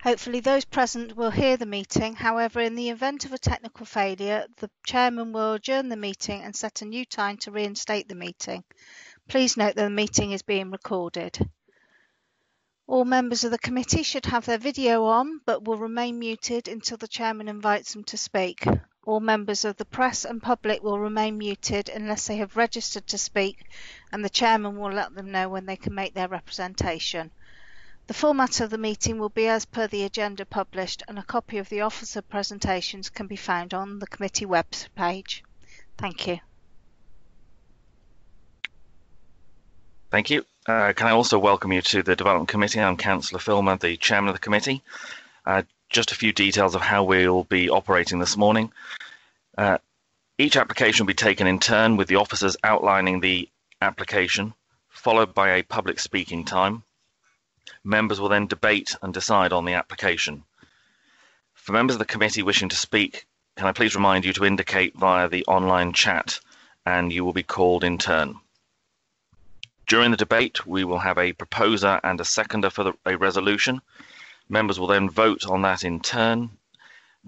Hopefully those present will hear the meeting. However, in the event of a technical failure, the chairman will adjourn the meeting and set a new time to reinstate the meeting. Please note that the meeting is being recorded. All members of the committee should have their video on, but will remain muted until the chairman invites them to speak. All members of the press and public will remain muted unless they have registered to speak, and the chairman will let them know when they can make their representation. The format of the meeting will be as per the agenda published, and a copy of the officer presentations can be found on the committee web page. Thank you. Thank you. Can I also welcome you to the Development Committee? I'm Councillor Filmer, the Chairman of the Committee. Just a few details of how we'll be operating this morning. Each application will be taken in turn, with the officers outlining the application, followed by a public speaking time. Members will then debate and decide on the application. For members of the committee wishing to speak, can I please remind you to indicate via the online chat, and you will be called in turn. During the debate, we will have a proposer and a seconder for a resolution. Members will then vote on that in turn,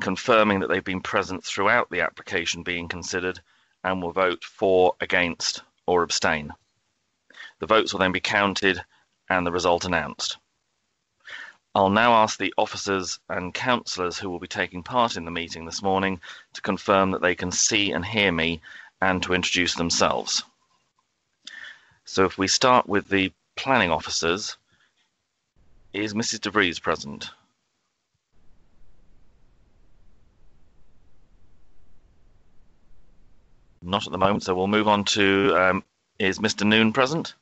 confirming that they've been present throughout the application being considered, and will vote for, against, or abstain. The votes will then be counted and the result announced. I'll now ask the officers and councillors who will be taking part in the meeting this morning to confirm that they can see and hear me and to introduce themselves. So if we start with the planning officers, is Mrs. De Vries present? Not at the moment, so we'll move on to, is Mr. Noon present?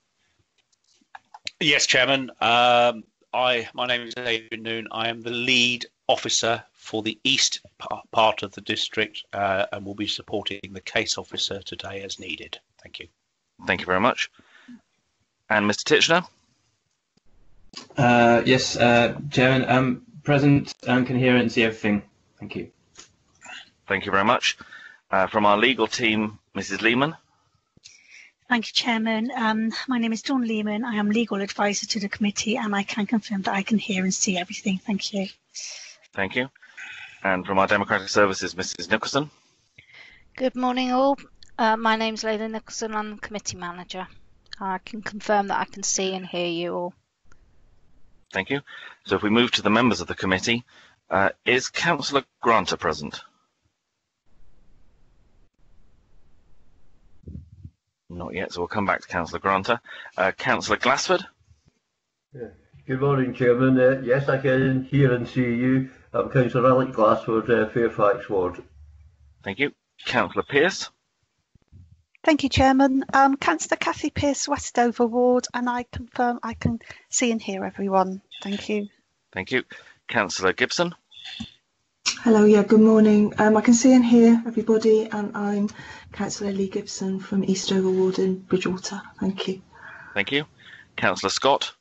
Yes, Chairman. My name is David Noon. I am the lead officer for the east part of the district and will be supporting the case officer today as needed. Thank you. Thank you very much. And Mr. Titchener? Yes, Chairman. Present, can hear and see everything. Thank you. Thank you very much. From our legal team, Mrs. Lehman? Thank you, Chairman. My name is Dawn Lehman. I am legal advisor to the committee, and I can confirm that I can hear and see everything. Thank you. Thank you. And from our Democratic Services, Mrs. Nicholson? Good morning, all. My name's Leyla Nicholson. I'm the committee manager. I can confirm that I can see and hear you all. Thank you. So if we move to the members of the committee, is Councillor Granter present? Not yet, so we'll come back to Councillor Granter. Councillor Glassford? Yeah. Good morning, Chairman. Yes, I can hear and see you. I'm Councillor Alec Glassford, Fairfax Ward. Thank you. Councillor Pearce? Thank you, Chairman. Councillor Cathy Pearce, Westover Ward, and I confirm I can see and hear everyone. Thank you. Thank you. Councillor Gibson? Hello, yeah, good morning. I can see and hear everybody, and I'm Councillor Lee Gibson from Eastover Ward in Bridgewater. Thank you. Thank you. Councillor Scott?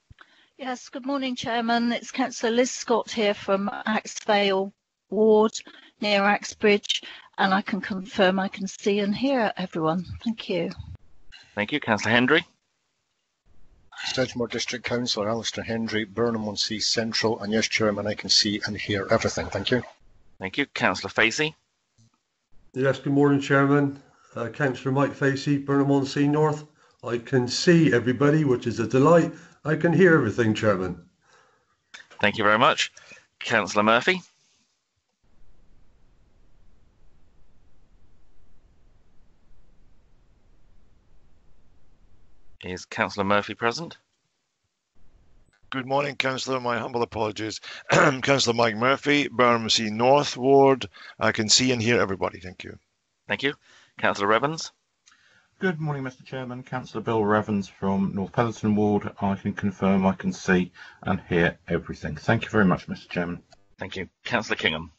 Yes, good morning, Chairman. It's Councillor Liz Scott here from Axevale Ward near Axbridge, and I can confirm I can see and hear everyone. Thank you. Thank you. Councillor Hendry? Sedgemoor District Councillor Alistair Hendry, Burnham-on-Sea Central, and yes, Chairman, I can see and hear everything. Thank you. Thank you. Councillor Facey? Yes, good morning, Chairman. Councillor Mike Facey, Burnham-on-Sea North. I can see everybody, which is a delight. I can hear everything, Chairman. Thank you very much. Councillor Murphy? Is Councillor Murphy present? Good morning, Councillor. My humble apologies. Councillor Mike Murphy, Burnham-on-Sea North Ward. I can see and hear everybody. Thank you. Thank you. Councillor Revens? Good morning, Mr. Chairman. Councillor Bill Revens from North Petherton Ward. I can confirm I can see and hear everything. Thank you very much, Mr. Chairman. Thank you. Councillor Kingham?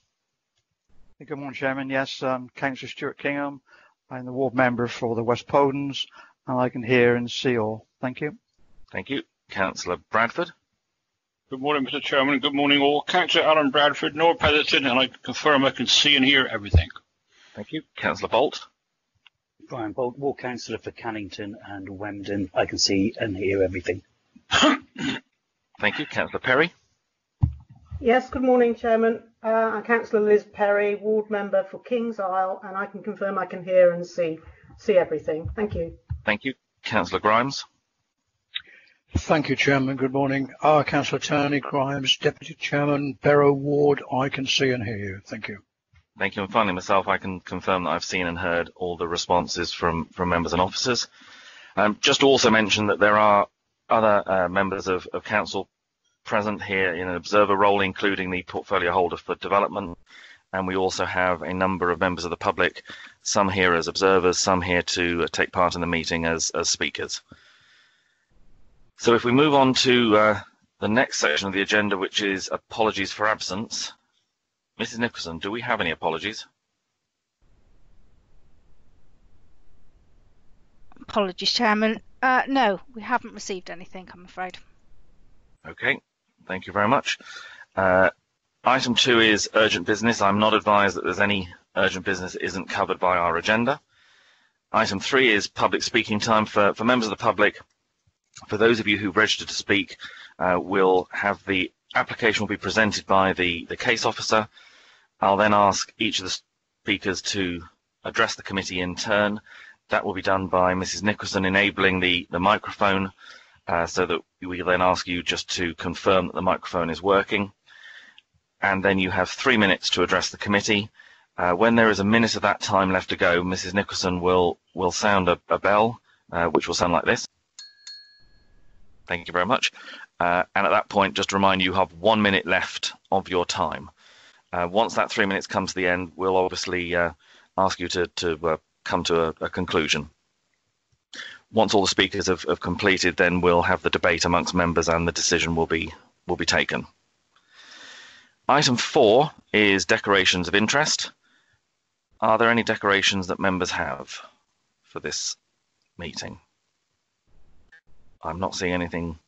Good morning, Chairman. Yes, Councillor Stuart Kingham. I'm the ward member for the West Podens, and I can hear and see all. Thank you. Thank you. Councillor Bradford? Good morning, Mr. Chairman. Good morning, all. Councillor Alan Bradford, North Petherton, and I confirm I can see and hear everything. Thank you. Councillor Bolt? Brian Bolt, Ward Councillor for Cannington and Wemden. I can see and hear everything. Thank you. Councillor Perry? Yes, good morning, Chairman. I'm Councillor Liz Perry, ward member for Kings Isle, and I can confirm I can hear and see everything. Thank you. Thank you. Councillor Grimes. Thank you, Chairman. Good morning. Councillor Tony Grimes, Deputy Chairman, Barrow Ward. I can see and hear you. Thank you. Thank you. And finally, myself, I can confirm that I've seen and heard all the responses from members and officers. Just to also mention that there are other members of council present here in an observer role, including the portfolio holder for development. And we also have a number of members of the public, some here as observers, some here to take part in the meeting as speakers. So if we move on to the next section of the agenda, which is apologies for absence. Mrs. Nicholson, do we have any apologies? Apologies, Chairman. No, we haven't received anything, I'm afraid. Okay, thank you very much. Item 2 is urgent business. I'm not advised that there's any urgent business that isn't covered by our agenda. Item 3 is public speaking time for members of the public. For those of you who've registered to speak, we'll have the application will be presented by the case officer. I'll then ask each of the speakers to address the committee in turn. That will be done by Mrs. Nicholson enabling the microphone, so that we then ask you just to confirm that the microphone is working. And then you have 3 minutes to address the committee. When there is a minute of that time left to go, Mrs. Nicholson will sound a bell, which will sound like this. Thank you very much. And at that point, just to remind you, you have 1 minute left of your time. Once that 3 minutes comes to the end, we'll obviously ask you to come to a conclusion. Once all the speakers have completed, then we'll have the debate amongst members and the decision will be taken. Item 4 is declarations of interest. Are there any declarations that members have for this meeting? I'm not seeing anything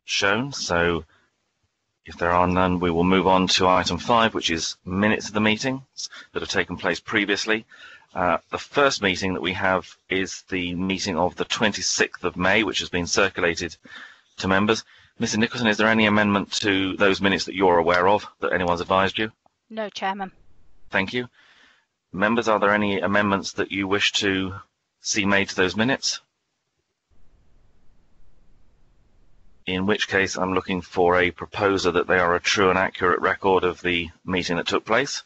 shown, so if there are none, we will move on to item 5, which is minutes of the meetings that have taken place previously. The first meeting that we have is the meeting of the 26th of May, which has been circulated to members. Mrs. Nicholson, is there any amendment to those minutes that you're aware of, that anyone's advised you? No, Chairman. Thank you. Members, are there any amendments that you wish to see made to those minutes? In which case, I'm looking for a proposer that they are a true and accurate record of the meeting that took place.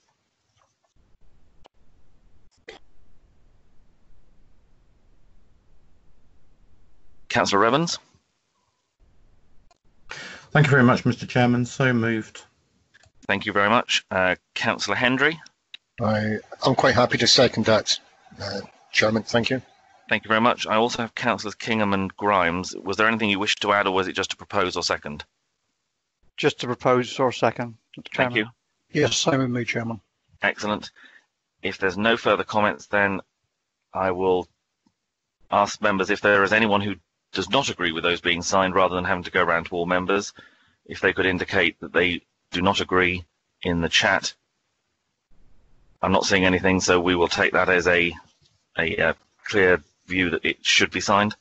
Councillor Evans. Thank you very much, Mr. Chairman. So moved. Thank you very much. Councillor Hendry. I'm quite happy to second that, Chairman. Thank you. Thank you very much. I also have Councillors Kingham and Grimes. Was there anything you wished to add, or was it just to propose or second? Just to propose or second, Mr. Chairman. Thank you. Yes, same with me, Chairman. Excellent. If there's no further comments, then I will ask members if there is anyone who does not agree with those being signed, rather than having to go around to all members, if they could indicate that they do not agree in the chat. I'm not seeing anything, so we will take that as a clear view that it should be signed.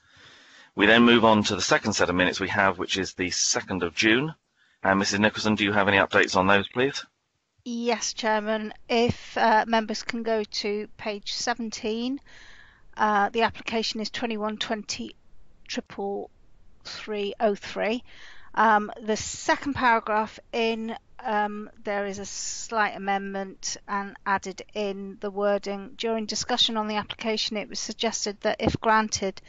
We then move on to the second set of minutes we have, which is the 2nd of June. And Mrs. Nicholson, do you have any updates on those, please? Yes, Chairman. If members can go to page 17, the application is 2120-33303. The second paragraph in, there is a slight amendment and added in the wording. During discussion on the application, it was suggested that if granted,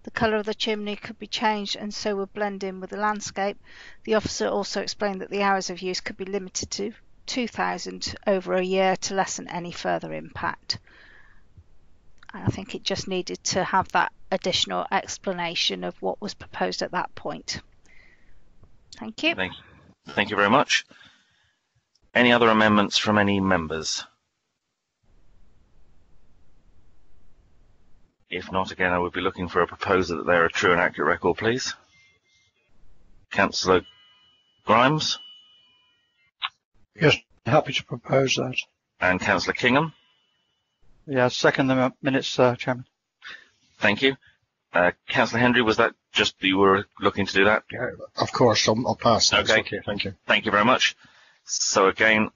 the colour of the chimney could be changed and so would blend in with the landscape. The officer also explained that the hours of use could be limited to 2,000 over a year to lessen any further impact. I think it just needed to have that additional explanation of what was proposed at that point. Thank you. Thank you very much. Any other amendments from any members? If not, again, I would be looking for a proposer that they're a true and accurate record, please. Councillor Grimes? Yes, happy to propose that. And Councillor Kingham? Yeah, second the minutes, Chairman. Thank you. Councillor Hendry, was that just you were looking to do that? Yeah, of course. I'll pass. That's Okay. okay. Thank you. Thank you very much. So again,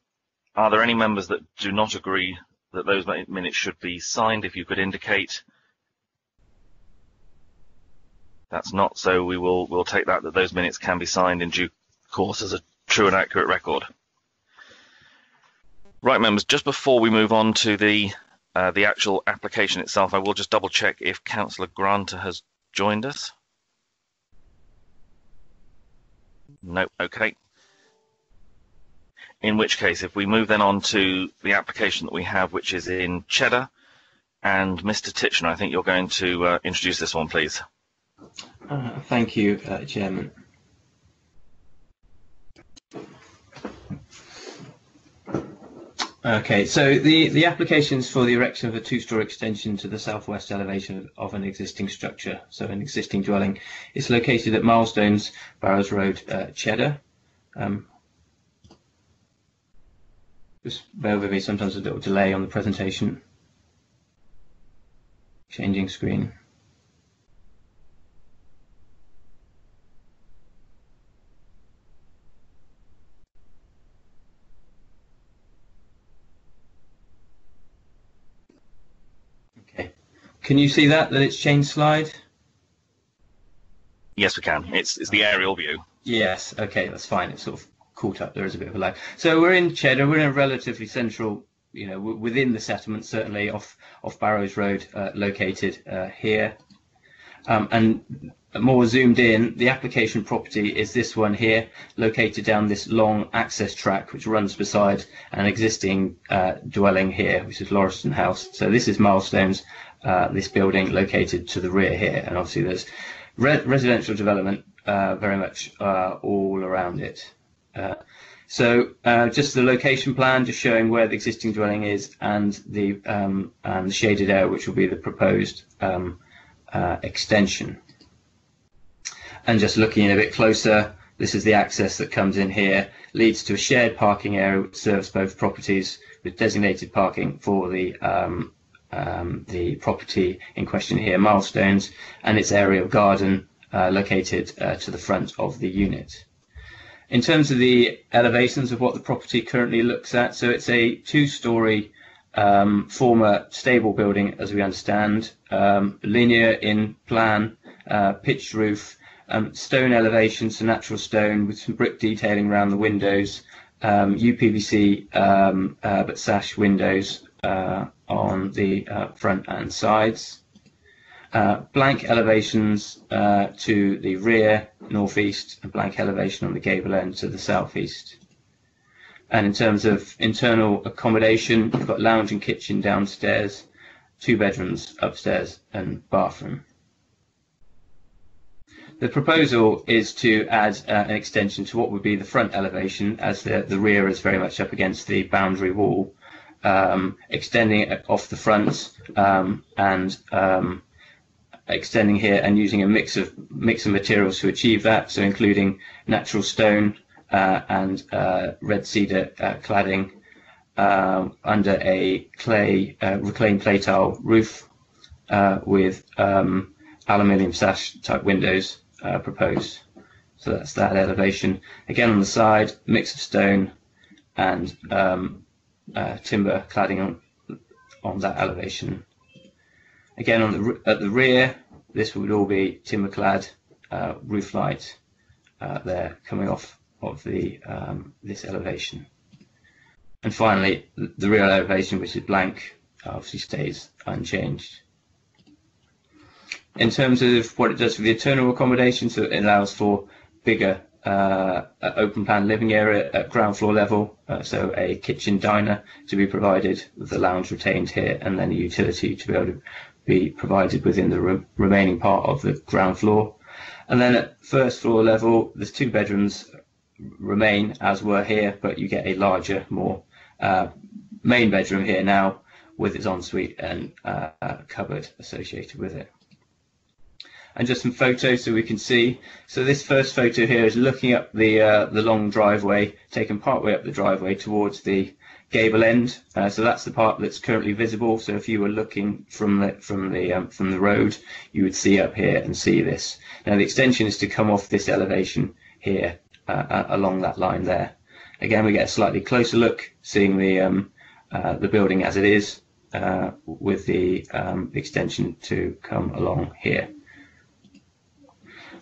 are there any members that do not agree that those minutes should be signed? If you could indicate. That's not, so we'll take that those minutes can be signed in due course as a true and accurate record. Right, members, just before we move on to the actual application itself, I will just double check if Councillor Granter has joined us. No, okay. In which case, if we move then on to the application that we have, which is in Cheddar, and Mr. Titchener, I think you're going to introduce this one, please. Thank you, Chairman. Okay, so the applications for the erection of a two-storey extension to the southwest elevation of an existing structure, so an existing dwelling, is located at Milestones, Barrows Road, Cheddar. Just bear with me, sometimes a little delay on the presentation. Changing screen. Okay. Can you see that it's changed slide? Yes, we can. It's the aerial view. Yes, okay, that's fine. It's sort of caught up. There is a bit of a lag. So we're in Cheddar. We're in a relatively central, within the settlement, certainly off Barrows Road, located here. And more zoomed in, the application property is this one here, located down this long access track which runs beside an existing dwelling here, which is Lauriston House. So this is Milestones, this building located to the rear here, and obviously there's residential development very much all around it. So just the location plan, just showing where the existing dwelling is, and the shaded area, which will be the proposed extension. And just looking a bit closer, this is the access that comes in here, leads to a shared parking area which serves both properties, with designated parking for the property in question here, Milestones, and its area of garden located to the front of the unit. In terms of the elevations of what the property currently looks at, so it's a two-storey former stable building, as we understand, linear in plan, pitched roof, stone elevation, so natural stone with some brick detailing around the windows, UPVC but sash windows on the front and sides. Blank elevations to the rear, northeast, and blank elevation on the gable end to the southeast. And in terms of internal accommodation, you've got lounge and kitchen downstairs, 2 bedrooms upstairs, and bathroom. The proposal is to add an extension to what would be the front elevation, as the rear is very much up against the boundary wall, extending it off the front and extending here and using a mix of materials to achieve that, so including natural stone and red cedar cladding under a reclaimed clay tile roof with aluminium sash type windows proposed. So that's that elevation. Again on the side, mix of stone and timber cladding on that elevation. Again at the rear, this would all be timber clad roof light there coming off of the this elevation. And finally, the rear elevation, which is blank, obviously stays unchanged. In terms of what it does for the internal accommodation, so it allows for bigger open plan living area at ground floor level, so a kitchen diner to be provided with the lounge retained here, and then a utility to be able to be provided within the remaining part of the ground floor. And then at first floor level, there's 2 bedrooms remain as were here, but you get a larger, more main bedroom here now with its ensuite and cupboard associated with it. and just some photos so we can see. So this first photo here is looking up the long driveway, taken partway up the driveway towards the gable end. So that's the part that's currently visible. So if you were looking from the road, you would see up here and see this. Now the extension is to come off this elevation here along that line there. Again, we get a slightly closer look, seeing the building as it is, with the extension to come along here.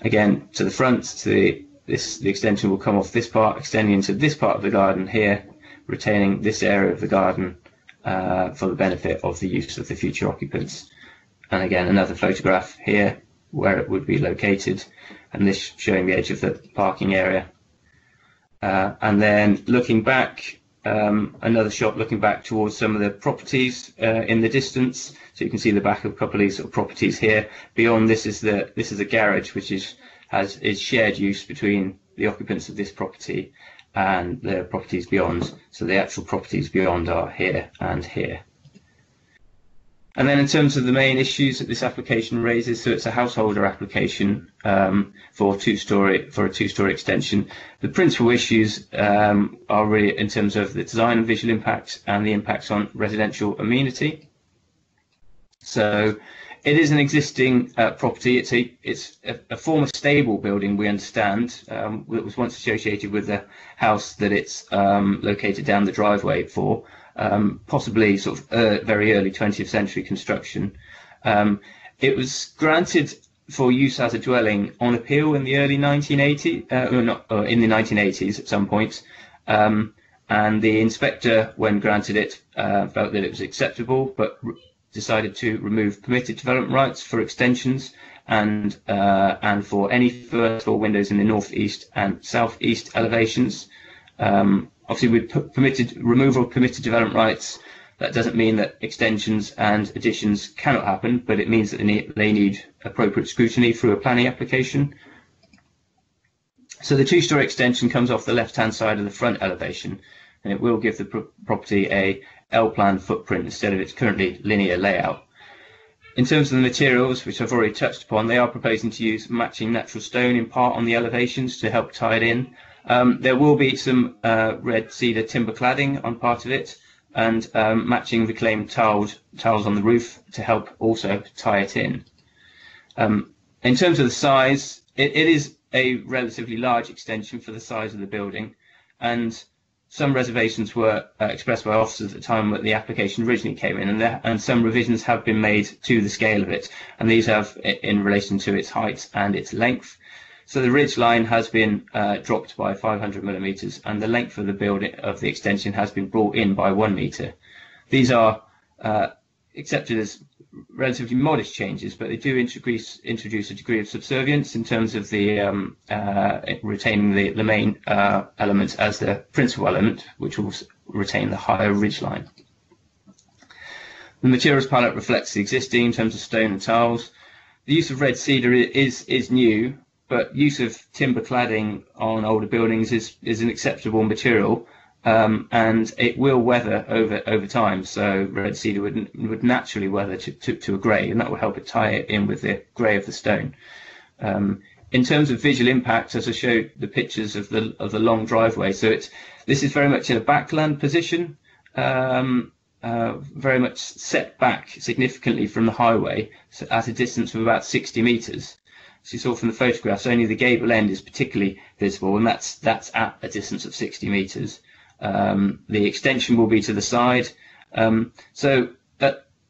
Again, to the front, the extension will come off this part, extending into this part of the garden here, retaining this area of the garden for the benefit of the use of the future occupants. And again, another photograph here where it would be located, and this showing the edge of the parking area. And then looking back, another shot looking back towards some of the properties in the distance. So you can see the back of a couple of these sort of properties here. Beyond this is a garage which is shared use between the occupants of this property and the properties beyond. So the actual properties beyond are here and here. And then in terms of the main issues that this application raises, so it's a householder application for a two-story extension. The principal issues are really in terms of the design and visual impact and the impacts on residential amenity. So it is an existing property. It's a former stable building, we understand, that was once associated with the house that it's located down the driveway for. Possibly sort of very early 20th century construction. It was granted for use as a dwelling on appeal in the early 1980s, in the 1980s at some point, and the inspector, when granted it, felt that it was acceptable, but decided to remove permitted development rights for extensions and for any further floor windows in the northeast and southeast elevations. Obviously, with removal of permitted development rights, that doesn't mean that extensions and additions cannot happen, but it means that they need appropriate scrutiny through a planning application. So the two-story extension comes off the left-hand side of the front elevation, and it will give the property a L-plan footprint instead of its currently linear layout. In terms of the materials, which I've already touched upon, they are proposing to use matching natural stone in part on the elevations to help tie it in. There will be some red cedar timber cladding on part of it, and matching reclaimed tiles on the roof to help also tie it in. In terms of the size, it is a relatively large extension for the size of the building, and some reservations were expressed by officers at the time that the application originally came in, and some revisions have been made to the scale of it, and these have in relation to its height and its length. So the ridge line has been dropped by 500 millimeters, and the length of the building of the extension has been brought in by 1 meter. These are accepted as relatively modest changes, but they do introduce a degree of subservience in terms of the retaining the main element as the principal element, which will retain the higher ridge line. The materials palette reflects the existing in terms of stone and tiles. The use of red cedar is new, but use of timber cladding on older buildings is an acceptable material, and it will weather over time. So red cedar would naturally weather to a grey, and that will help it tie it in with the grey of the stone. In terms of visual impact, as I showed the pictures of the long driveway, so this is very much in a backland position, very much set back significantly from the highway, so at a distance of about 60 meters. As you saw from the photographs, only the gable end is particularly visible, and that's at a distance of 60 meters. The extension will be to the side, so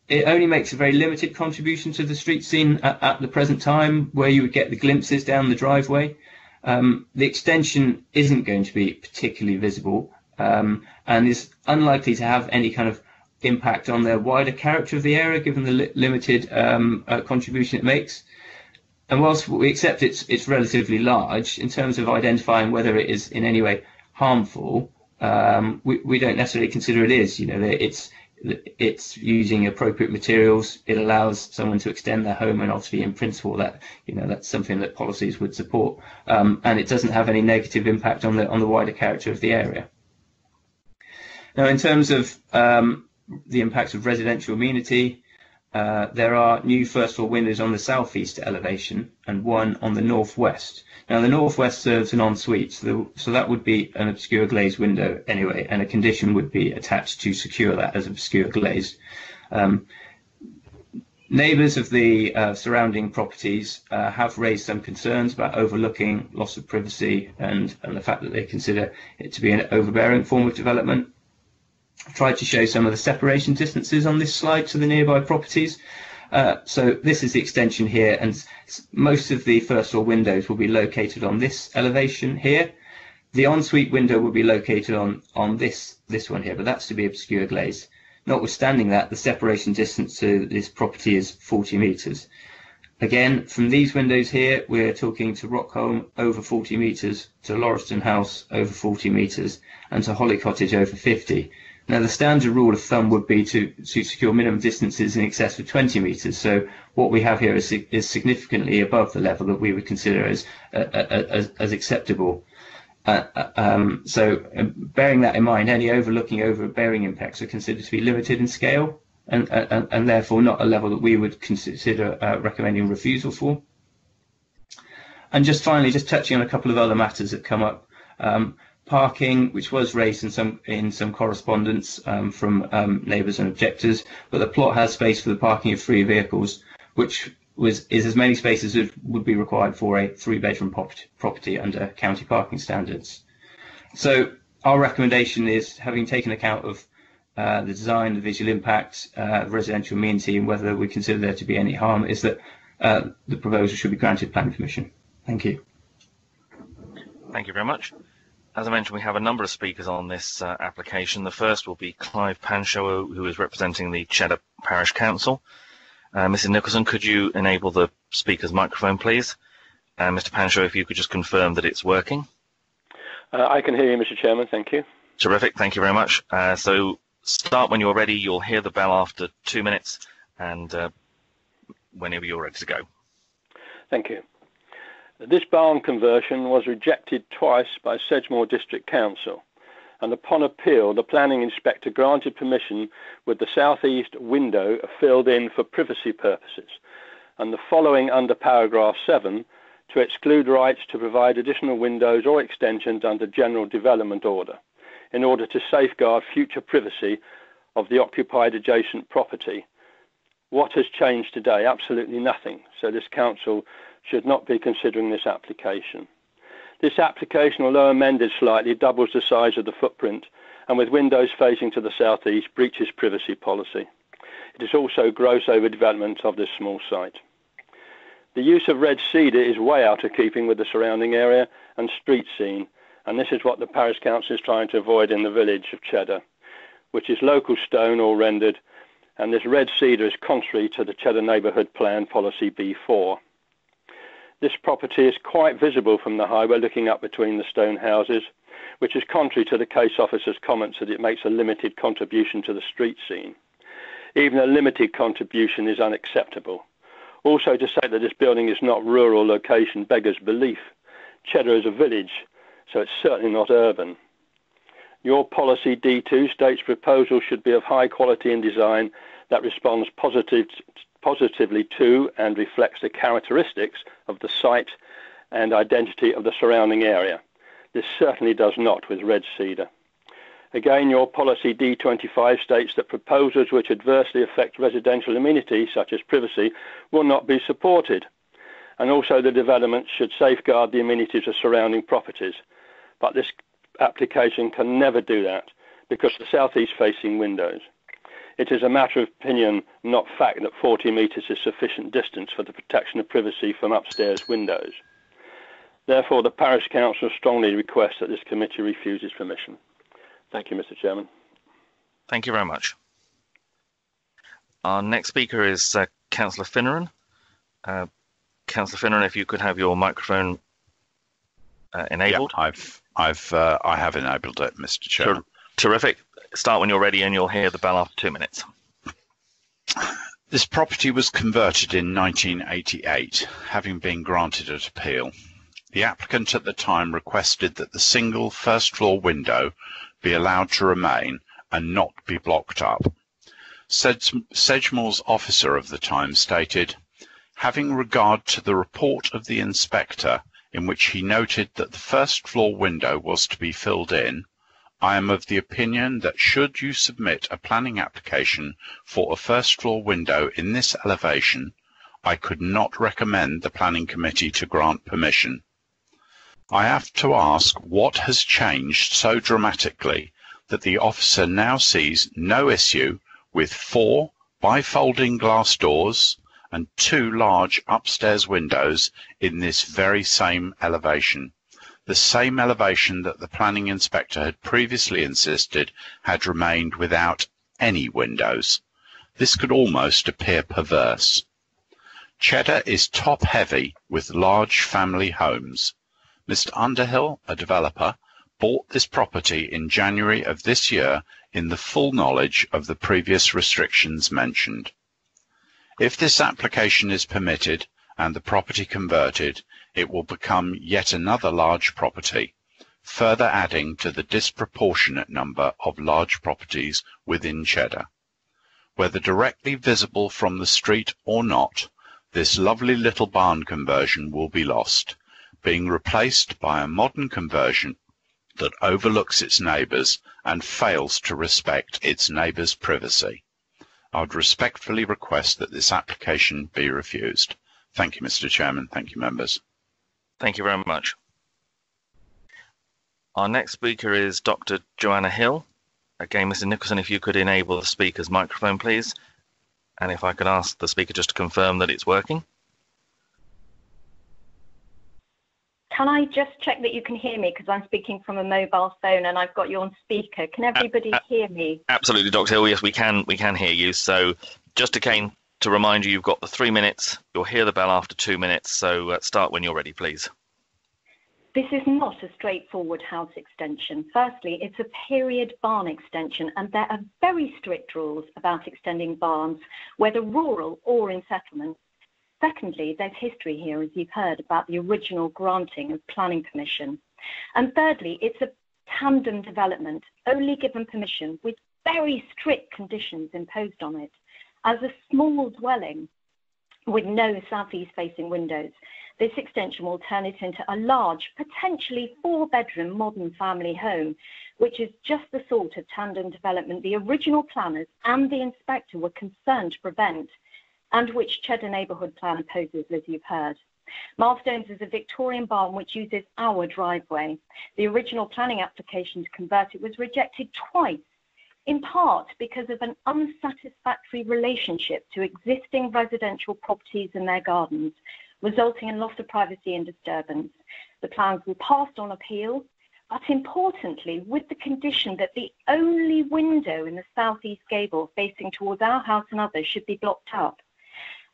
it only makes a very limited contribution to the street scene at the present time, where you would get the glimpses down the driveway. The extension isn't going to be particularly visible, and is unlikely to have any kind of impact on the wider character of the area, given the limited contribution it makes. And whilst we accept it's relatively large, in terms of identifying whether it is in any way harmful, we don't necessarily consider it is. You know, it's using appropriate materials. It allows someone to extend their home, and obviously, in principle, that's something that policies would support. And it doesn't have any negative impact on the wider character of the area. Now, in terms of the impacts of residential amenity, there are new first floor windows on the southeast elevation and one on the northwest. Now the northwest serves an ensuite, so that would be an obscure glazed window anyway, and a condition would be attached to secure that as obscure glazed. Neighbours of the surrounding properties have raised some concerns about overlooking, loss of privacy, and the fact that they consider it to be an overbearing form of development. I've tried to show some of the separation distances on this slide to the nearby properties. So this is the extension here, and most of the first floor windows will be located on this elevation here. The ensuite window will be located on this one here, but that's to be obscure glazed. Notwithstanding that, the separation distance to this property is 40 metres. Again, from these windows here, we're talking to Rockholm over 40 metres, to Lauriston House over 40 metres, and to Holly Cottage over 50. Now, the standard rule of thumb would be to secure minimum distances in excess of 20 metres. So what we have here is significantly above the level that we would consider as acceptable. So bearing that in mind, any overlooking overbearing impacts are considered to be limited in scale and therefore not a level that we would consider recommending refusal for. And just finally, just touching on a couple of other matters that come up. Parking, which was raised in some correspondence from neighbours and objectors, but the plot has space for the parking of 3 vehicles, which is as many spaces as would be required for a 3-bedroom property under county parking standards. So our recommendation is, having taken account of the design, the visual impact, residential amenity, and whether we consider there to be any harm, is that the proposal should be granted planning permission. Thank you. Thank you very much. As I mentioned, we have a number of speakers on this application. The first will be Clive Panshaw, who is representing the Cheddar Parish Council. Mrs. Nicholson, could you enable the speaker's microphone, please? Mr. Panshaw, if you could just confirm that it's working. I can hear you, Mr. Chairman. Thank you. Terrific. Thank you very much. So start when you're ready. You'll hear the bell after 2 minutes, and whenever you're ready to go. Thank you. This barn conversion was rejected twice by Sedgemoor District Council, and upon appeal the planning inspector granted permission with the southeast window filled in for privacy purposes, and the following under paragraph 7 to exclude rights to provide additional windows or extensions under general development order in order to safeguard future privacy of the occupied adjacent property. What has changed today? Absolutely nothing. So this council should not be considering this application. This application, although amended slightly, doubles the size of the footprint and with windows facing to the southeast breaches privacy policy. It is also gross overdevelopment of this small site. The use of red cedar is way out of keeping with the surrounding area and street scene, and this is what the Parish Council is trying to avoid in the village of Cheddar, which is local stone or rendered, and this red cedar is contrary to the Cheddar Neighbourhood Plan Policy B4. This property is quite visible from the highway looking up between the stone houses, which is contrary to the case officer's comments that it makes a limited contribution to the street scene. Even a limited contribution is unacceptable. Also, to say that this building is not rural location beggars belief. Cheddar is a village, so it's certainly not urban. Your policy D2 states proposals should be of high quality in design that responds positively to and reflects the characteristics of the site and identity of the surrounding area. This certainly does not with red cedar. Again, your policy D25 states that proposals which adversely affect residential amenities, such as privacy, will not be supported. And also the development should safeguard the amenities of surrounding properties. But this application can never do that because of the southeast facing windows. It is a matter of opinion, not fact, that 40 metres is sufficient distance for the protection of privacy from upstairs windows. Therefore, the Parish Council strongly requests that this committee refuses permission. Thank you, Mr. Chairman. Thank you very much. Our next speaker is Councillor Finneran. Councillor Finneran, if you could have your microphone enabled. Yep, I have enabled it, Mr. Chairman. Terrific. Start when you're ready and you'll hear the bell after 2 minutes. This property was converted in 1988, having been granted at appeal. The applicant at the time requested that the single first floor window be allowed to remain and not be blocked up. Sedgemoor's officer of the time stated, "Having regard to the report of the inspector in which he noted that the first floor window was to be filled in, I am of the opinion that should you submit a planning application for a first floor window in this elevation, I could not recommend the planning committee to grant permission. I have to ask what has changed so dramatically that the officer now sees no issue with 4 bifolding glass doors and 2 large upstairs windows in this very same elevation, the same elevation that the planning inspector had previously insisted had remained without any windows. This could almost appear perverse. Cheddar is top-heavy with large family homes. Mr. Underhill, a developer, bought this property in January of this year in the full knowledge of the previous restrictions mentioned. If this application is permitted and the property converted, it will become yet another large property, further adding to the disproportionate number of large properties within Cheddar. Whether directly visible from the street or not, this lovely little barn conversion will be lost, being replaced by a modern conversion that overlooks its neighbours and fails to respect its neighbours' privacy. I would respectfully request that this application be refused. Thank you, Mr. Chairman. Thank you, members. Thank you very much. Our next speaker is Dr. Joanna Hill. Again, Mr. Nicholson, if you could enable the speaker's microphone, please. And if I could ask the speaker just to confirm that it's working. Can I just check that you can hear me, because I'm speaking from a mobile phone and I've got you on speaker. Can everybody hear me? Absolutely, Dr. Hill. Yes, we can hear you. So just again, to remind you, you've got the 3 minutes. You'll hear the bell after 2 minutes. So start when you're ready, please. This is not a straightforward house extension. Firstly, it's a period barn extension, and there are very strict rules about extending barns, whether rural or in settlements. Secondly, there's history here, as you've heard, about the original granting of planning permission. And thirdly, it's a tandem development, only given permission with very strict conditions imposed on it. As a small dwelling with no southeast facing windows, this extension will turn it into a large, potentially 4-bedroom modern family home, which is just the sort of tandem development the original planners and the inspector were concerned to prevent, and which Cheddar Neighbourhood Plan opposes, as you've heard. Milestones is a Victorian barn which uses our driveway. The original planning application to convert it was rejected twice, in part because of an unsatisfactory relationship to existing residential properties and their gardens, resulting in loss of privacy and disturbance. The plans were passed on appeal, but importantly, with the condition that the only window in the southeast gable facing towards our house and others should be blocked up.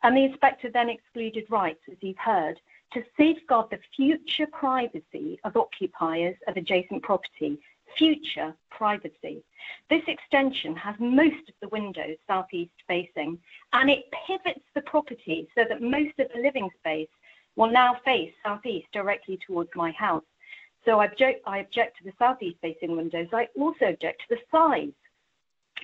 And the inspector then excluded rights, as you've heard, to safeguard the future privacy of occupiers of adjacent property. Future privacy. This extension has most of the windows southeast facing, and it pivots the property so that most of the living space will now face southeast directly towards my house. So I object to the southeast facing windows. I also object to the size.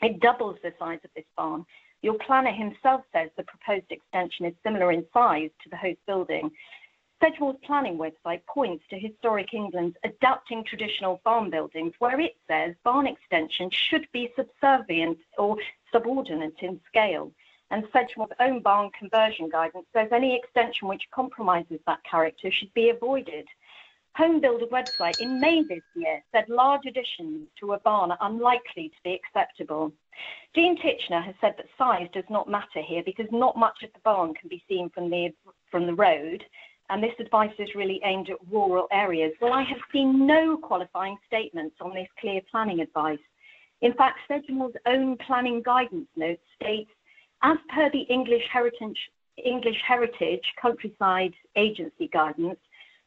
It doubles the size of this barn. Your planner himself says the proposed extension is similar in size to the host building. Sedgemoor's planning website points to Historic England's Adapting Traditional Farm Buildings, where it says barn extension should be subservient or subordinate in scale. And Sedgemoor's own barn conversion guidance says any extension which compromises that character should be avoided. Home Builder website in May this year said large additions to a barn are unlikely to be acceptable. Dean Titchener has said that size does not matter here because not much of the barn can be seen from the road, and this advice is really aimed at rural areas. Well, I have seen no qualifying statements on this clear planning advice. In fact, Sedgemoor's own planning guidance note states, as per the English Heritage Countryside Agency guidance,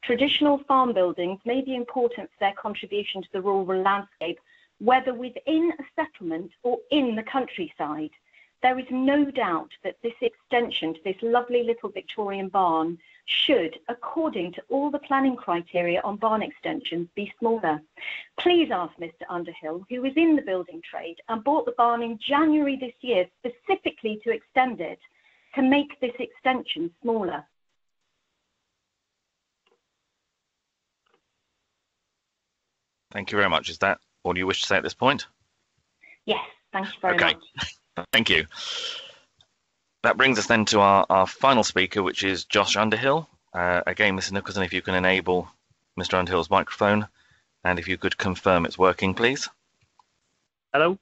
traditional farm buildings may be important for their contribution to the rural landscape, whether within a settlement or in the countryside. There is no doubt that this extension to this lovely little Victorian barn should, according to all the planning criteria on barn extensions, be smaller. Please ask Mr. Underhill, who is in the building trade and bought the barn in January this year specifically to extend it, to make this extension smaller. Thank you very much. Is that all you wish to say at this point? Yes, thank you very Okay. much. Thank you. That brings us then to our final speaker, which is Josh Underhill. Again, Mr. Nicholson, if you can enable Mr. Underhill's microphone, and if you could confirm it's working, please. Hello.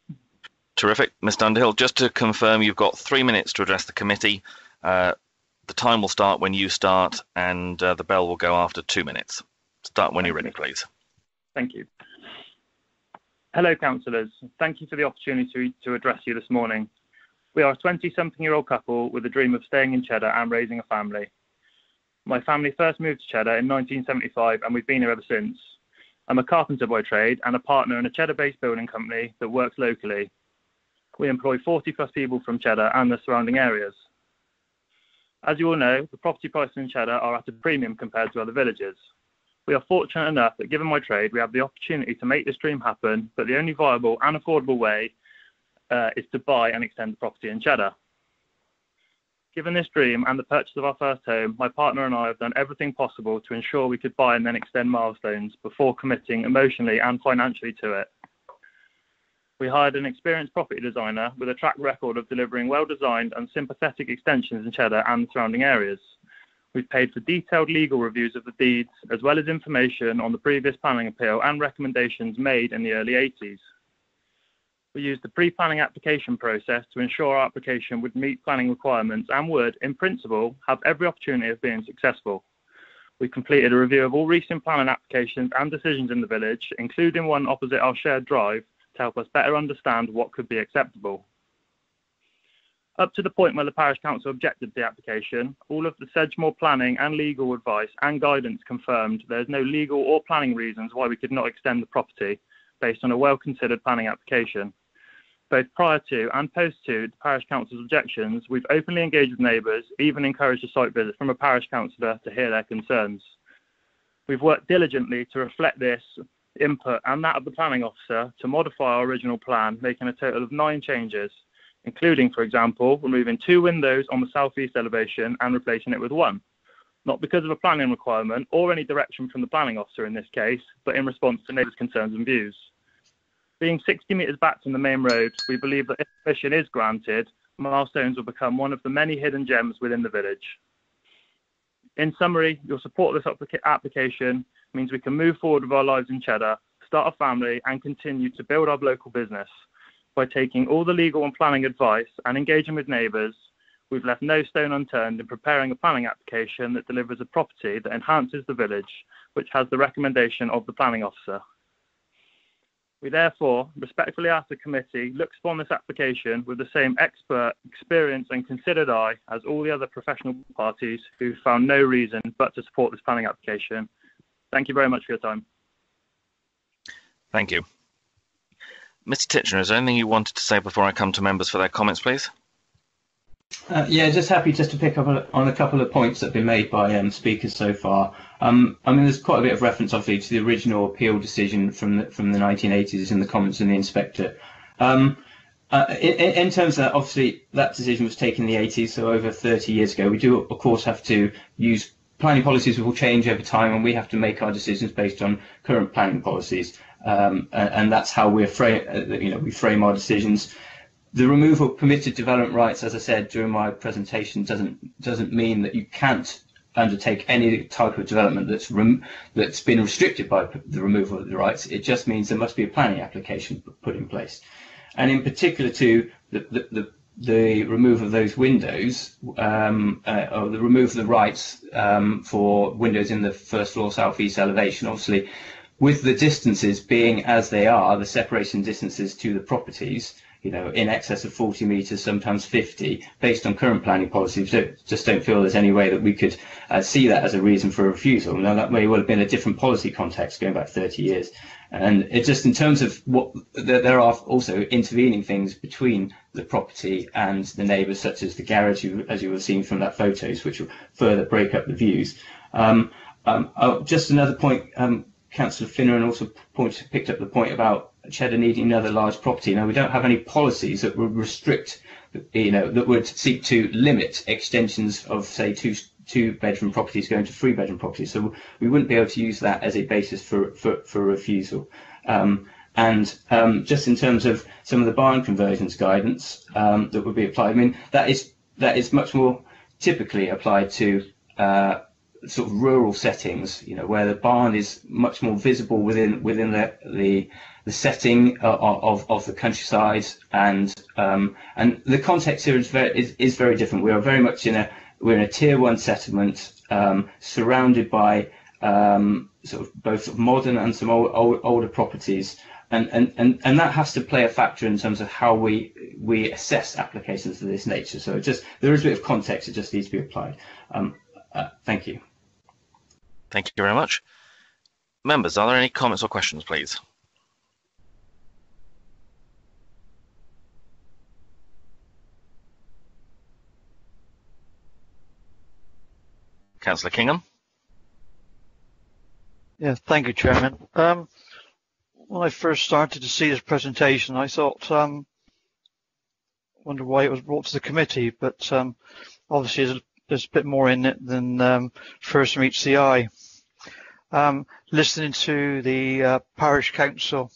Terrific. Mr. Underhill, just to confirm, you've got 3 minutes to address the committee. The time will start when you start, and the bell will go after 2 minutes. Start when you're ready, please. Thank you. Hello, councillors. Thank you for the opportunity to address you this morning. We are a 20-something-year-old couple with a dream of staying in Cheddar and raising a family. My family first moved to Cheddar in 1975, and we've been here ever since. I'm a carpenter by trade and a partner in a Cheddar-based building company that works locally. We employ 40+ people from Cheddar and the surrounding areas. As you all know, the property prices in Cheddar are at a premium compared to other villages. We are fortunate enough that, given my trade, we have the opportunity to make this dream happen, but the only viable and affordable way is to buy and extend the property in Cheddar. Given this dream and the purchase of our first home, my partner and I have done everything possible to ensure we could buy and then extend milestones before committing emotionally and financially to it. We hired an experienced property designer with a track record of delivering well-designed and sympathetic extensions in Cheddar and the surrounding areas. We've paid for detailed legal reviews of the deeds, as well as information on the previous planning appeal and recommendations made in the early 80s. We used the pre-planning application process to ensure our application would meet planning requirements and would, in principle, have every opportunity of being successful. We completed a review of all recent planning applications and decisions in the village, including one opposite our shared drive, to help us better understand what could be acceptable. Up to the point where the parish council objected to the application, all of the Sedgemoor planning and legal advice and guidance confirmed there is no legal or planning reasons why we could not extend the property based on a well-considered planning application. Both prior to and post to the parish council's objections, we've openly engaged with neighbours, even encouraged a site visit from a parish councillor to hear their concerns. We've worked diligently to reflect this input and that of the planning officer to modify our original plan, making a total of 9 changes, including, for example, removing 2 windows on the southeast elevation and replacing it with 1, not because of a planning requirement or any direction from the planning officer in this case, but in response to neighbours' concerns and views. Being 60 metres back from the main road, we believe that if permission is granted, milestones will become one of the many hidden gems within the village. In summary, your support of this application means we can move forward with our lives in Cheddar, start a family and continue to build our local business. By taking all the legal and planning advice and engaging with neighbours, we've left no stone unturned in preparing a planning application that delivers a property that enhances the village, which has the recommendation of the planning officer. We therefore respectfully ask the committee looks upon this application with the same expert, experience and considered eye as all the other professional parties who found no reason but to support this planning application. Thank you very much for your time. Thank you. Mr. Titchener, is there anything you wanted to say before I come to members for their comments, please? Yeah, just happy just to pick up on a couple of points that have been made by speakers so far. I mean, there's quite a bit of reference, obviously, to the original appeal decision from the 1980s in the comments from the inspector. In terms of that, obviously, that decision was taken in the 80s, so over 30 years ago. We do, of course, have to use planning policies will change over time, and we have to make our decisions based on current planning policies, and that's how we frame our decisions. The removal of permitted development rights, as I said during my presentation, doesn't mean that you can't undertake any type of development that's been restricted by the removal of the rights. It just means there must be a planning application put in place, and in particular to the removal of those windows, or the removal of the rights for windows in the first floor southeast elevation. Obviously, with the distances being as they are, the separation distances to the properties, in excess of 40 metres, sometimes 50, based on current planning policies, just don't feel there's any way that we could see that as a reason for a refusal. Now, that may well have been a different policy context going back 30 years. And it just, in terms of what, there are also intervening things between the property and the neighbours, such as the garage, as you will have seen from that photos, which will further break up the views. Just another point, Councillor Finneran also picked up the point about Cheddar needing another large property. Now, we don't have any policies that would restrict, that would seek to limit extensions of, say, two-bedroom properties going to three-bedroom properties. So we wouldn't be able to use that as a basis for refusal. Just in terms of some of the barn conversions guidance that would be applied, I mean, that is much more typically applied to sort of rural settings, where the barn is much more visible within the setting of the countryside, and the context here is very different. We are very much we're in a tier 1 settlement, surrounded by sort of both modern and some older properties, and that has to play a factor in terms of how we assess applications of this nature. So there is a bit of context that just needs to be applied. Thank you. Thank you very much. Members, are there any comments or questions, please? Councillor Kingham. Yeah, thank you, Chairman. When I first started to see this presentation, I thought, wonder why it was brought to the committee, but obviously there's a bit more in it than first meets the eye. Listening to the parish council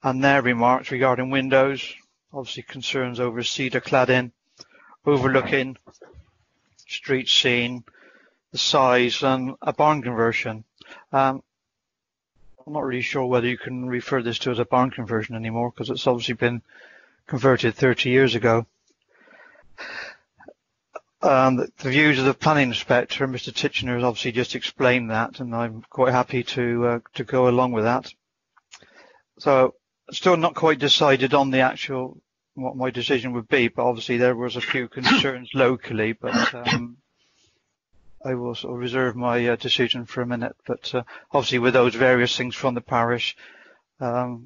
and their remarks regarding windows, obviously concerns over cedar cladding, overlooking, street scene, the size, and a barn conversion. I'm not really sure whether you can refer this to as a barn conversion anymore, because it's obviously been converted 30 years ago. The views of the planning inspector, Mr. Titchener, has obviously just explained that, and I'm quite happy to go along with that. So, still not quite decided on the actual what my decision would be, but obviously there was a few concerns locally, but I will sort of reserve my decision for a minute. But obviously with those various things from the parish, it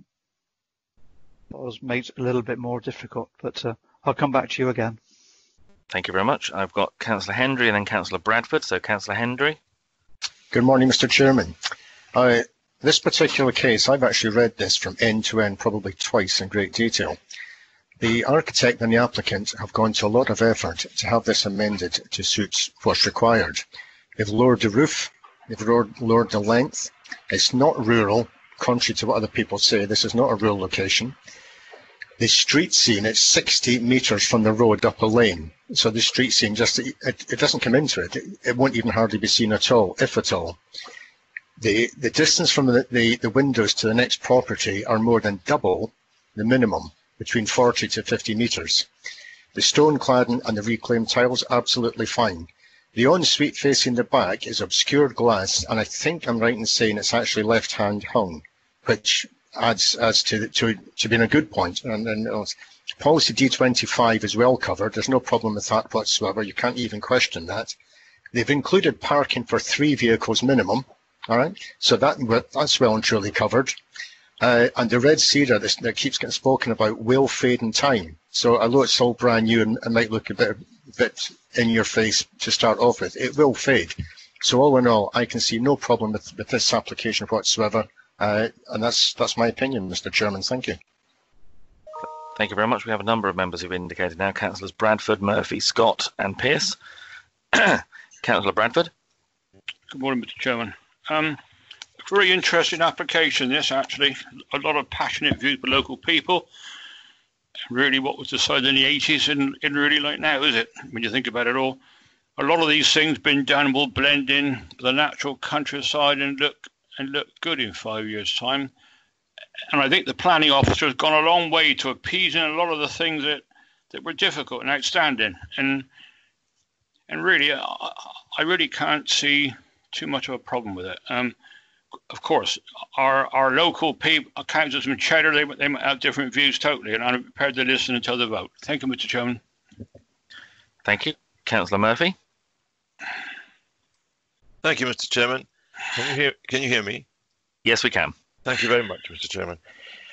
was made a little bit more difficult, but I'll come back to you again. Thank you very much. I've got Councillor Hendry and then Councillor Bradford. So Councillor Hendry. Good morning, Mr. Chairman. This particular case, I've actually read this from end to end probably twice in great detail. The architect and the applicant have gone to a lot of effort to have this amended to suit what's required. They've lowered the roof, they've lowered the length. It's not rural, contrary to what other people say. This is not a rural location. The street scene, it's 60 metres from the road up a lane. So the street scene, it doesn't come into it. It won't even hardly be seen at all, if at all. The distance from the windows to the next property are more than double the minimum, between 40 to 50 metres. The stone cladding and the reclaimed tiles, absolutely fine. The ensuite facing the back is obscured glass, and I think I'm right in saying it's actually left-hand hung, which adds to being a good point. And policy D25 is well covered. There's no problem with that whatsoever. You can't even question that. They've included parking for 3 vehicles minimum. All right, so that's well and truly covered. And the red cedar that keeps getting spoken about will fade in time. So although it's all brand new and might look a bit in your face to start off with, it will fade. So all in all, I can see no problem with this application whatsoever. And that's my opinion, Mr. Chairman. Thank you. Thank you very much. We have a number of members who've indicated now. Councillors Bradford, Murphy, Scott and Pearce. Councillor Bradford. Good morning, Mr. Chairman. Very interesting application, this, actually. A lot of passionate views by local people. Really what was decided in the 80s and really like now, is it? When you think about it all. A lot of these things been done will blend in the natural countryside and look good in 5 years' time. And I think the planning officer has gone a long way to appeasing a lot of the things that were difficult and outstanding. And really, I really can't see too much of a problem with it. Of course, our local people, councillors from Cheddar, they might have different views totally, and I'm prepared to listen until the vote. Thank you, Mr. Chairman. Thank you. Councillor Murphy. Thank you, Mr. Chairman. Can you hear me? Yes, we can. Thank you very much, Mr. Chairman.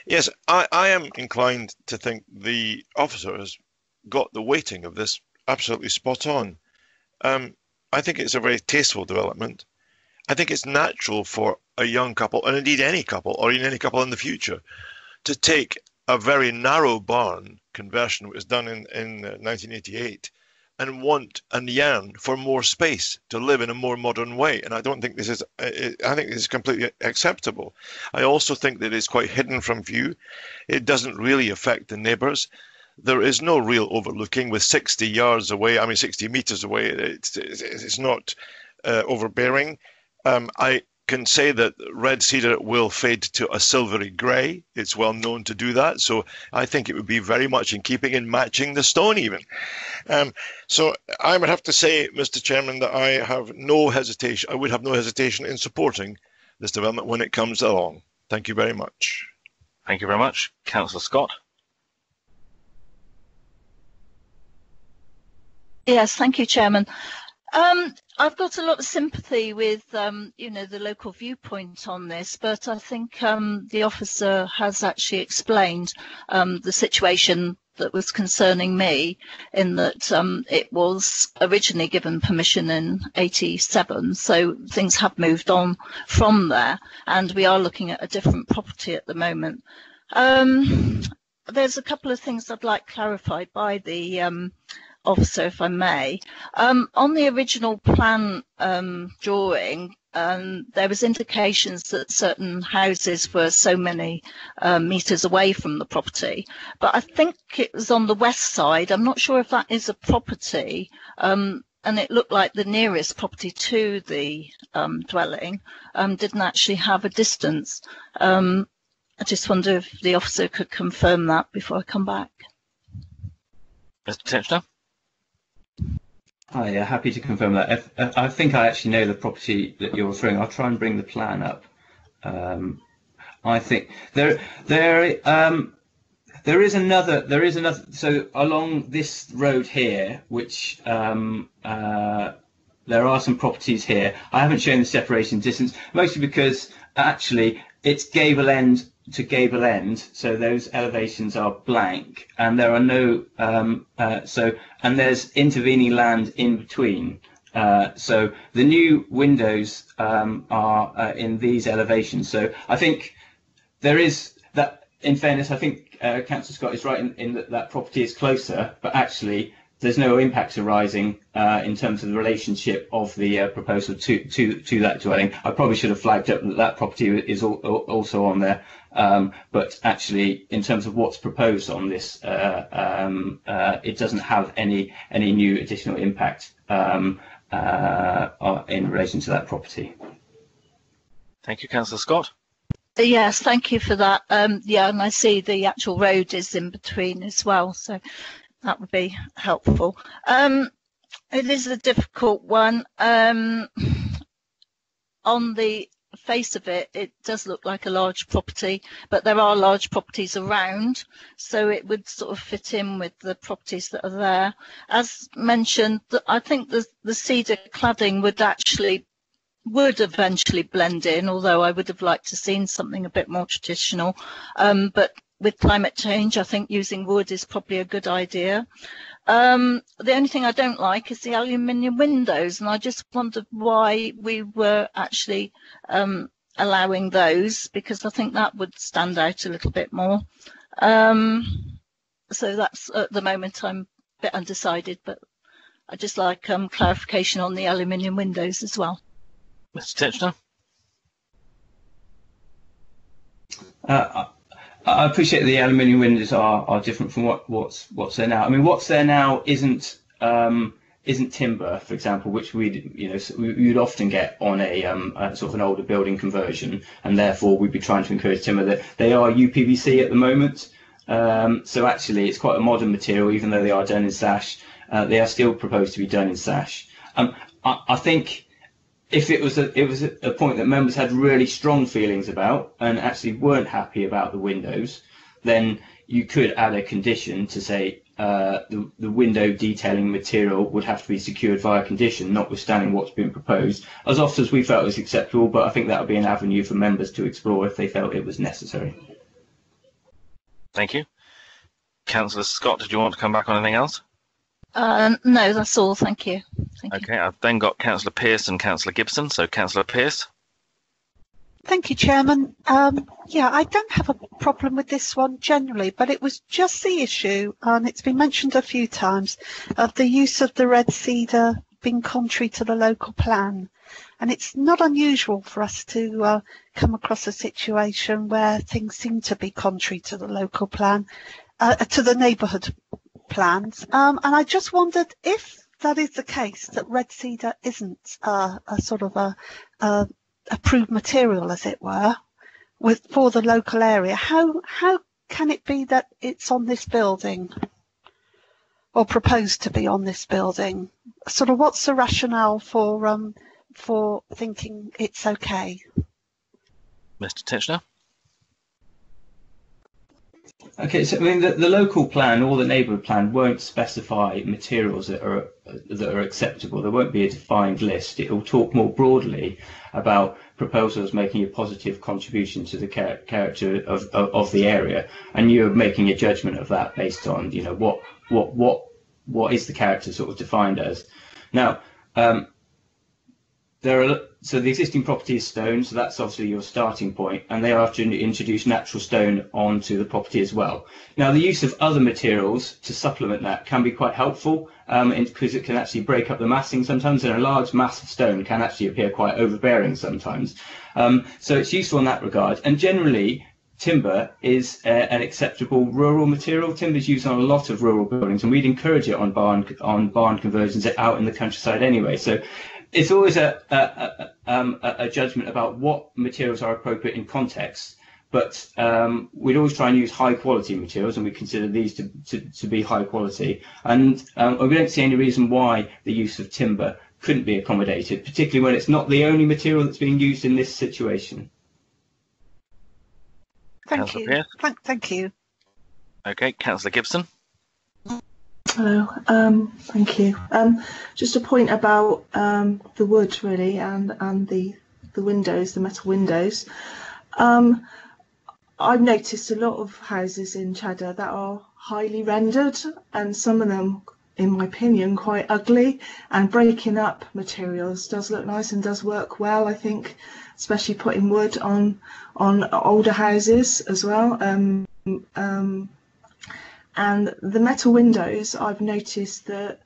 Yes, I am inclined to think the officer has got the weighting of this absolutely spot on. I think it's a very tasteful development. I think it's natural for a young couple, and indeed any couple, or even any couple in the future, to take a very narrow barn conversion, which was done in 1988, and want and yearn for more space to live in a more modern way. And I don't think this is, I think this is completely acceptable. I also think that it's quite hidden from view. It doesn't really affect the neighbours. There is no real overlooking with 60 yards away, 60 metres away. It's not overbearing. I can say that red cedar will fade to a silvery grey. It's well known to do that. So I think it would be very much in keeping and matching the stone even. So I would have to say, Mr. Chairman, that I have no hesitation. I would have no hesitation in supporting this development when it comes along. Thank you very much. Thank you very much. Councillor Scott. Yes, thank you, Chairman. I've got a lot of sympathy with, the local viewpoint on this, but I think the officer has actually explained the situation that was concerning me, in that it was originally given permission in 87, so things have moved on from there, and we are looking at a different property at the moment. There's a couple of things I'd like clarified by the officer, if I may. On the original plan drawing, there was indications that certain houses were so many metres away from the property, but I think it was on the west side. I'm not sure if that is a property, and it looked like the nearest property to the dwelling didn't actually have a distance. I just wonder if the officer could confirm that before I come back. Mr. Titchener? Hi, happy to confirm that. I think I actually know the property that you're referring. I'll try and bring the plan up. I think there is another. So along this road here, which there are some properties here. I haven't shown the separation distance, mostly because actually it's gable end to gable end, so those elevations are blank, and there are no and there's intervening land in between. So the new windows are in these elevations. So I think there is that. In fairness, I think Councillor Scott is right in that that property is closer, but actually there's no impacts arising in terms of the relationship of the proposal to that dwelling. I probably should have flagged up that that property is also on there, but actually in terms of what's proposed on this, it doesn't have any new additional impact in relation to that property. Thank you, Councillor Scott. Yes, thank you for that. Yeah, and I see the actual road is in between as well, so that would be helpful. It is a difficult one. On the face of it, it does look like a large property, but there are large properties around, so it would sort of fit in with the properties that are there. As mentioned, I think the cedar cladding would eventually blend in, although I would have liked to seen something a bit more traditional. But with climate change, I think using wood is probably a good idea. The only thing I don't like is the aluminium windows, and I just wondered why we were actually allowing those, because I think that would stand out a little bit more. So that's, at the moment, I'm a bit undecided, but I'd just like clarification on the aluminium windows as well. Mr. Titchener? I appreciate the aluminium windows are different from what's there now. I mean, what's there now isn't timber, for example, which we'd often get on a sort of an older building conversion, and therefore we'd be trying to encourage timber. That they are UPVC at the moment, so actually it's quite a modern material, even though they are done in sash. They are still proposed to be done in sash. I think if it was a point that members had really strong feelings about and actually weren't happy about the windows, then you could add a condition to say the window detailing material would have to be secured via condition, notwithstanding what's been proposed. As officers, we felt it was acceptable, but I think that would be an avenue for members to explore if they felt it was necessary. Thank you. Councillor Scott, did you want to come back on anything else? No, that's all. Thank you. Okay, I've then got Councillor Pearce and Councillor Gibson. So Councillor Pearce. Thank you, Chairman. Yeah, I don't have a problem with this one generally, but it was just the issue, and it's been mentioned a few times, of the use of the red cedar being contrary to the local plan. And it's not unusual for us to come across a situation where things seem to be contrary to the local plan, to the neighbourhood plans. And I just wondered if that is the case, that red cedar isn't a sort of a approved material, as it were, for the local area. How can it be that it's on this building, or proposed to be on this building? Sort of, what's the rationale for thinking it's okay? Mr. Titchener. Okay, so I mean the local plan or the neighbourhood plan won't specify materials that are acceptable. There won't be a defined list. It will talk more broadly about proposals making a positive contribution to the character of the area, and you're making a judgment of that based on, you know, what is the character sort of defined as. Now, so the existing property is stone, so that's obviously your starting point, and they are to introduce natural stone onto the property as well. Now, the use of other materials to supplement that can be quite helpful, because it can actually break up the massing sometimes, and a large mass of stone can actually appear quite overbearing sometimes. So it's useful in that regard, and generally timber is an acceptable rural material. Timber is used on a lot of rural buildings, and we'd encourage it on barn conversions out in the countryside anyway. So it's always a judgment about what materials are appropriate in context, but we'd always try and use high quality materials, and we consider these to be high quality. And we don't see any reason why the use of timber couldn't be accommodated, particularly when it's not the only material that's being used in this situation. Thank you. Thank you. Okay, Councillor Gibson. Hello, thank you. Just a point about the wood, really, and the windows, the metal windows. I've noticed a lot of houses in Cheddar that are highly rendered, and some of them, in my opinion, quite ugly. And breaking up materials does look nice and does work well, I think, especially putting wood on older houses as well. And the metal windows, I've noticed that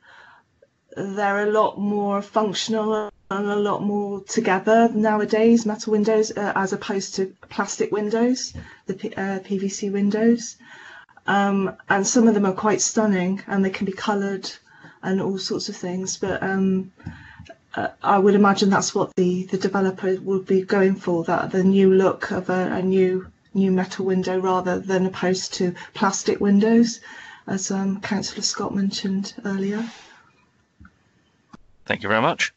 they're a lot more functional and a lot more together nowadays, metal windows, as opposed to plastic windows, the PVC windows. And some of them are quite stunning, and they can be coloured and all sorts of things. But I would imagine that's what the developer would be going for, that the new look of a new metal window rather than opposed to plastic windows, as Councillor Scott mentioned earlier. Thank you very much.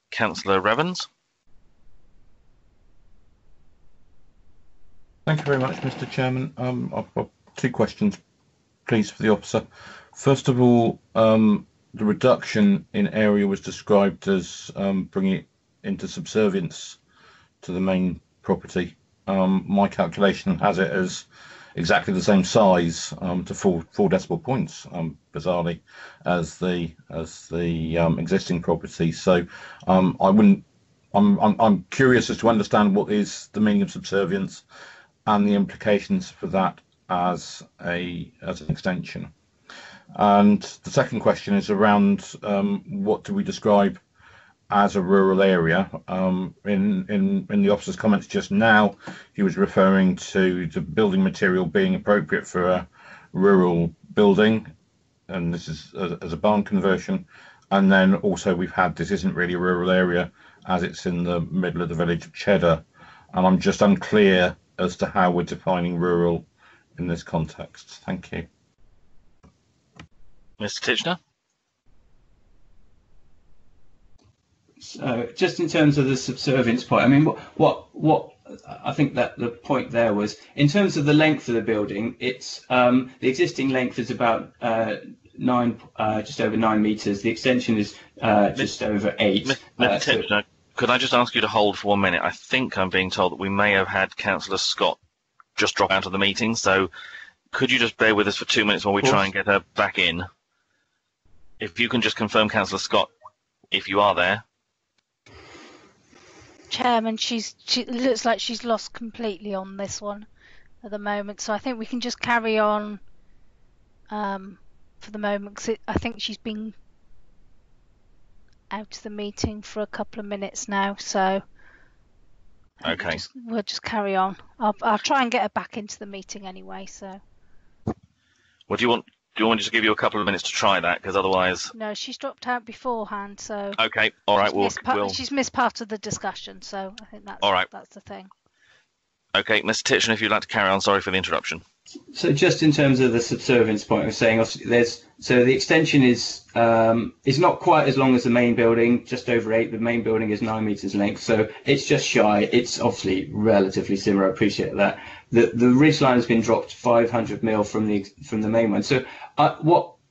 Councillor Revens. Thank you very much, Mr. Chairman. I've got two questions, please, for the officer. First of all, the reduction in area was described as bringing it into subservience to the main property. My calculation has it as exactly the same size, to four decimal points, bizarrely, as the existing property. So I'm curious as to understand what is the meaning of subservience and the implications for that as an extension. And the second question is around what do we describe as a rural area. In the officer's comments just now, he was referring to the building material being appropriate for a rural building, and this is as a barn conversion. And then also we've had, this isn't really a rural area as it's in the middle of the village of Cheddar, and I'm just unclear as to how we're defining rural in this context. Thank you. Mr. Titchener. So just in terms of the subservience point, I mean, what I think that the point there was, in terms of the length of the building, it's the existing length is about just over 9 meters. The extension is just over 8. Mr. Titchener, could I just ask you to hold for 1 minute? I think I'm being told that we may have had Councillor Scott just drop out of the meeting, so could you just bear with us for 2 minutes while we try and get her back in? If you can just confirm, Councillor Scott, if you are there. Chairman, she looks like she's lost completely on this one at the moment, so I think we can just carry on for the moment, because I think she's been out of the meeting for a couple of minutes now, so okay, we'll just carry on. I'll try and get her back into the meeting anyway. So, what do you want? Do you want me to give you a couple of minutes to try that? Because otherwise, no, she's dropped out beforehand. So okay, all right, she's missed part of the discussion. So I think that's all right. That's the thing. Okay, Mr. Titchen, if you'd like to carry on. Sorry for the interruption. So just in terms of the subservience point, I was saying so the extension is not quite as long as the main building, just over 8. The main building is 9 meters length, so it's just shy. It's obviously relatively similar. I appreciate that. The ridgeline has been dropped 500 mil from the main one. So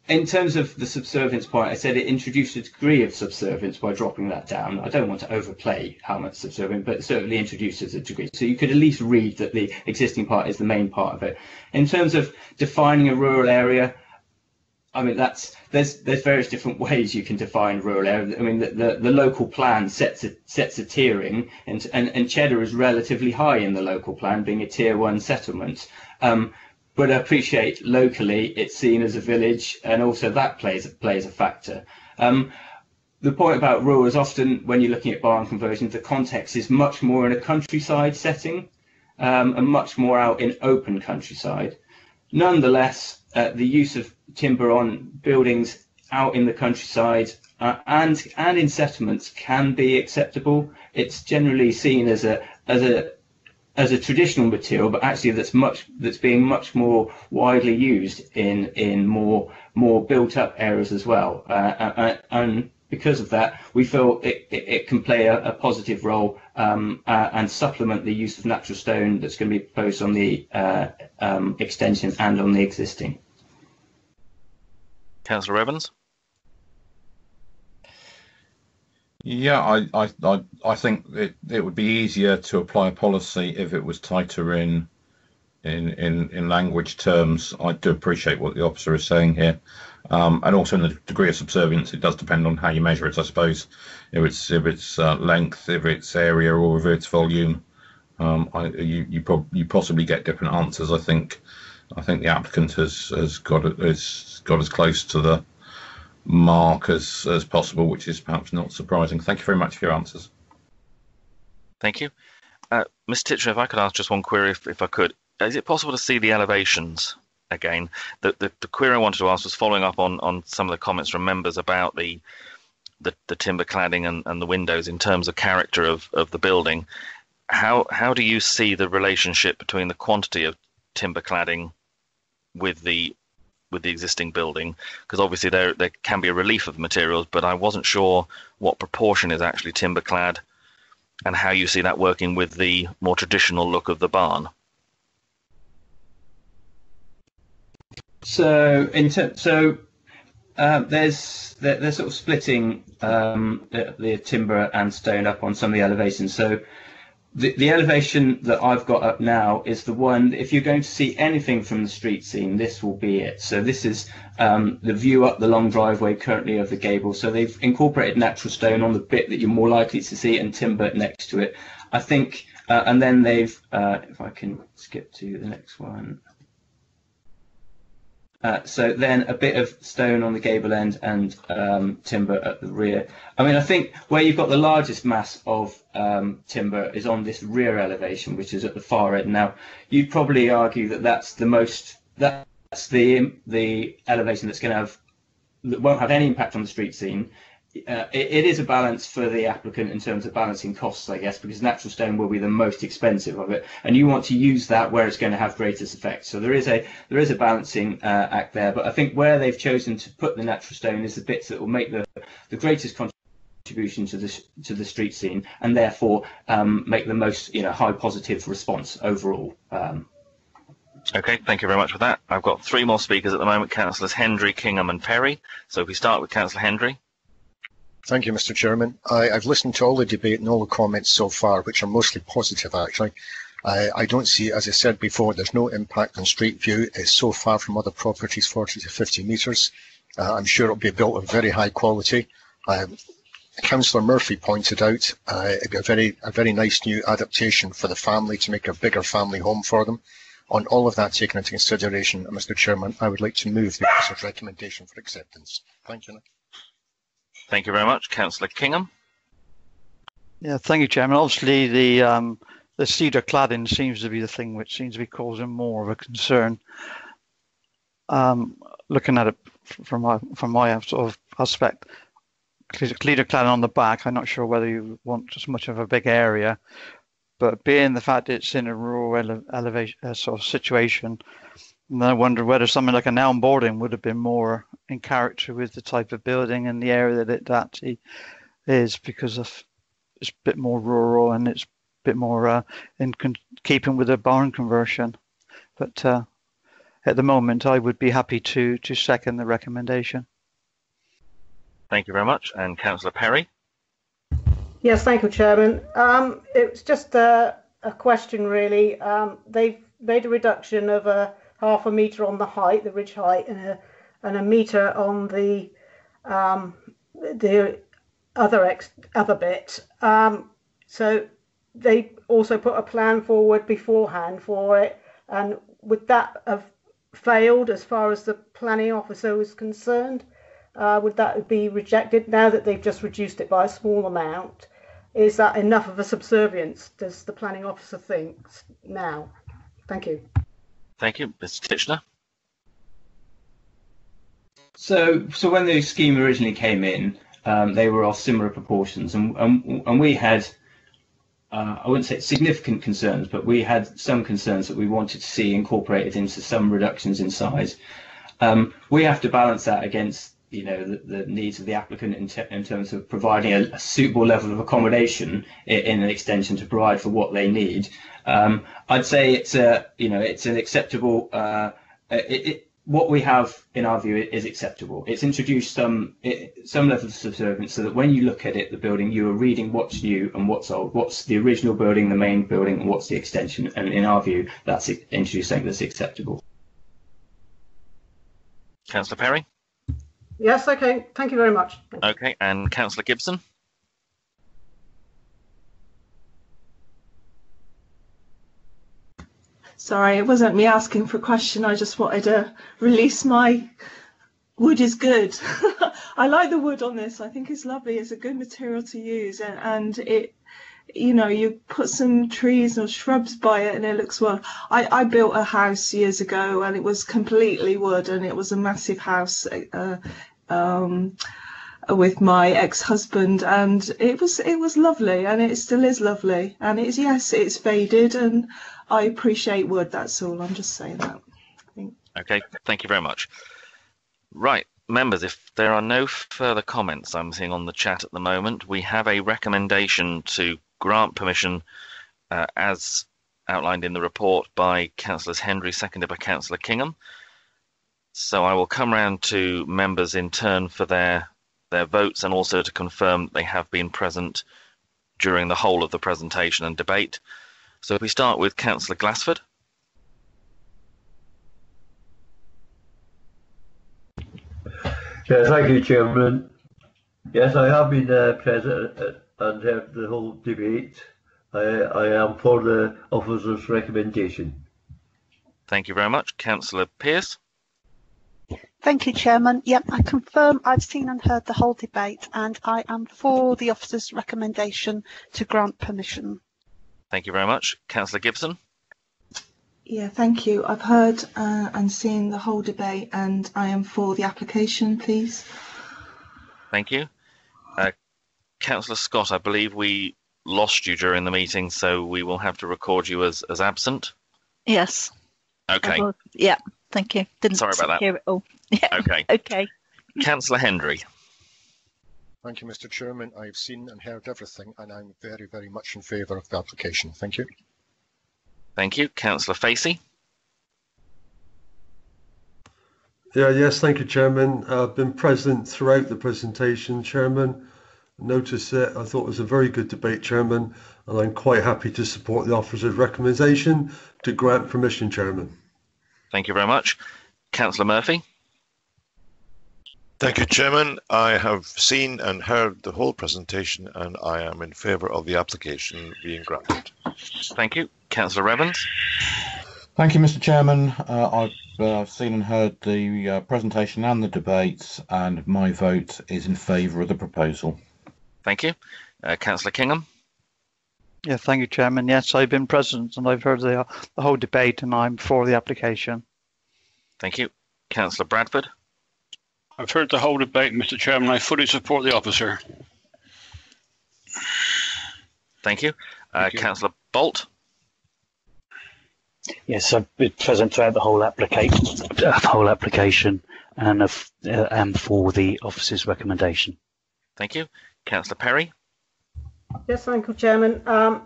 in terms of the subservience point, I said it introduced a degree of subservience by dropping that down. I don't want to overplay how much subservient, but it certainly introduces a degree. So you could at least read that the existing part is the main part of it. In terms of defining a rural area, I mean, there's various different ways you can define rural area. I mean, the local plan sets a tiering, and Cheddar is relatively high in the local plan, being a tier 1 settlement. But I appreciate locally it's seen as a village, and also that plays a factor. The point about rural is often when you're looking at barn conversions, the context is much more in a countryside setting and much more out in open countryside. Nonetheless, the use of timber on buildings out in the countryside and in settlements can be acceptable. It's generally seen as a traditional material, but actually that's being much more widely used in more built up areas as well. And because of that, we feel it can play a positive role and supplement the use of natural stone that's going to be proposed on the extension and on the existing. Councillor Evans? Yeah, I think it would be easier to apply a policy if it was tighter in language terms. I do appreciate what the officer is saying here, and also in the degree of subservience, it does depend on how you measure it, I suppose. If it's length, if it's area, or if it's volume, you possibly get different answers. I think the applicant has got as close to the mark as possible, which is perhaps not surprising. Thank you very much for your answers. Thank you. Ms. Titcher, if I could ask just one query, if I could. Is it possible to see the elevations again? The query I wanted to ask was following up on some of the comments from members about the timber cladding and the windows in terms of character of the building. How do you see the relationship between the quantity of timber cladding with the existing building? Because obviously there can be a relief of materials, but I wasn't sure what proportion is actually timber clad and how you see that working with the more traditional look of the barn. So they're sort of splitting the timber and stone up on some of the elevations. So the elevation that I've got up now is the one, if you're going to see anything from the street scene, this will be it. So this is the view up the long driveway currently of the gable. So they've incorporated natural stone on the bit that you're more likely to see and timber next to it. I think, and then they've, if I can skip to the next one. So then a bit of stone on the gable end and timber at the rear. I mean, I think where you've got the largest mass of timber is on this rear elevation, which is at the far end. Now, you'd probably argue that that's the elevation that won't have any impact on the street scene. It is a balance for the applicant in terms of balancing costs, I guess, because natural stone will be the most expensive of it, and you want to use that where it's going to have greatest effect. So there is a balancing act there, but I think where they've chosen to put the natural stone is the bits that will make the greatest contribution to the street scene, and therefore make the most high positive response overall. Okay, thank you very much for that. I've got 3 more speakers at the moment, Councillors Hendry, Kingham and Perry. So if we start with Councillor Hendry. Thank you, Mr. Chairman. I've listened to all the debate and all the comments so far, which are mostly positive, actually. I don't see, as I said before, there's no impact on street view. It's so far from other properties, 40 to 50 metres. I'm sure it'll be built of very high quality. Councillor Murphy pointed out a very nice new adaptation for the family to make a bigger family home for them. On all of that taken into consideration, Mr. Chairman, I would like to move the officer's recommendation for acceptance. Thank you. Thank you very much. Councillor Kingham. Yeah, thank you, Chairman. Obviously, the cedar cladding seems to be the thing which seems to be causing more of a concern. Looking at it from my sort of aspect, cedar cladding on the back, I'm not sure whether you want as much of a big area, but being the fact it's in a rural elevation sort of situation, and I wonder whether something like an elm boarding would have been more in character with the type of building and the area that it actually is, because of it's a bit more rural and it's a bit more in keeping with the barn conversion. But at the moment, I would be happy to second the recommendation. Thank you very much. And Councillor Perry. Yes, thank you, Chairman. It's just a question, really. They've made a reduction of half a metre on the height, the ridge height, and a metre on the other bit. So they also put a plan forward beforehand for it, and would that have failed as far as the planning officer was concerned? Would that be rejected now that they've just reduced it by a small amount? Is that enough of a subservience, does the planning officer think now? Thank you. Thank you. Mr. Titchener. So when the scheme originally came in, they were of similar proportions, and we had, I wouldn't say significant concerns, but we had some concerns that we wanted to see incorporated into some reductions in size. We have to balance that against, the needs of the applicant in terms of providing a suitable level of accommodation in an extension to provide for what they need. I'd say it's an acceptable. What we have, in our view, is acceptable. It's introduced some level of subservience so that when you look at it, the building, you are reading what's new and what's old, what's the original building, the main building, and what's the extension. And in our view, that's introduced something that's acceptable. Councillor Perry. Yes, okay. Thank you very much. Okay, and Councillor Gibson. Sorry, it wasn't me asking for a question. I just wanted to release my wood is good. I like the wood on this. I think it's lovely. It's a good material to use, and it, you put some trees or shrubs by it and it looks well. I built a house years ago and it was completely wood, and it was a massive house with my ex-husband, and it was lovely, and it still is lovely, and it's faded, and I appreciate wood. That's all. I'm just saying that. Okay, thank you very much. Right, members, if there are no further comments I'm seeing on the chat at the moment, we have a recommendation to grant permission as outlined in the report by Councillors Hendry, seconded by Councillor Kingham. So I will come round to members in turn for their votes, and also to confirm they have been present during the whole of the presentation and debate. So if we start with Councillor Glassford. Yeah, thank you, Chairman. Yes, I have been present and heard the whole debate. I am for the officer's recommendation. Thank you very much. Councillor Pearce. Thank you, Chairman. Yep, I confirm I've seen and heard the whole debate, and I am for the officer's recommendation to grant permission. Thank you very much. Councillor Gibson. Yeah, thank you. I've heard and seen the whole debate, and I am for the application, please. Thank you. Councillor Scott, I believe we lost you during the meeting, so we will have to record you as absent. Yes. Okay. Yeah, thank you. Sorry about that. Hear it all. Yeah. Okay. Okay. Councillor Hendry. Thank you, Mr. Chairman. I've seen and heard everything, and I'm very, very much in favour of the application. Thank you. Thank you. Councillor Facey. Yes, thank you, Chairman. I've been present throughout the presentation, Chairman. noticed it. I thought it was a very good debate, Chairman, and I'm quite happy to support the officer's recommendation to grant permission, Chairman. Thank you very much. Councillor Murphy. Thank you, Chairman. I have seen and heard the whole presentation and I am in favour of the application being granted. Thank you. Councillor Evans. Thank you, Mr. Chairman. I've seen and heard the presentation and the debates, and my vote is in favour of the proposal. Thank you. Councillor Kingham. Yeah, thank you, Chairman. Yes, I've been present and I've heard the whole debate and I'm for the application. Thank you. Councillor Bradford. I've heard the whole debate, Mr. Chairman. I fully support the officer. Thank you. Councillor Bolt. Yes, I've been present throughout the whole application, and am for the officer's recommendation. Thank you. Councillor Perry. Yes, thank you, Chairman.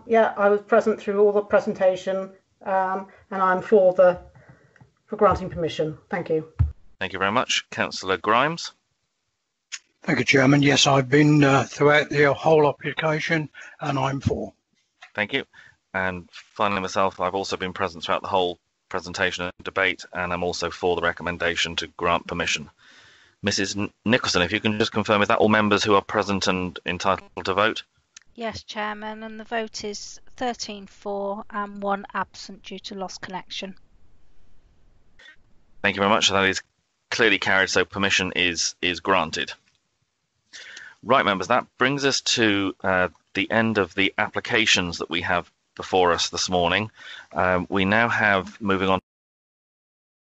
Yeah, I was present through all the presentation, and I'm for granting permission. Thank you. Thank you very much. Councillor Grimes. Thank you, Chairman. Yes, I've been throughout the whole application and I'm for. Thank you. And finally myself, I've also been present throughout the whole presentation and debate, and I'm also for the recommendation to grant permission. Mrs. Nicholson, if you can just confirm, is that all members who are present and entitled to vote? Yes, Chairman, and the vote is 13 for and 1 absent due to lost connection. Thank you very much. That is clearly carried, so permission is granted. Right, members, that brings us to the end of the applications that we have before us this morning. We now have, moving on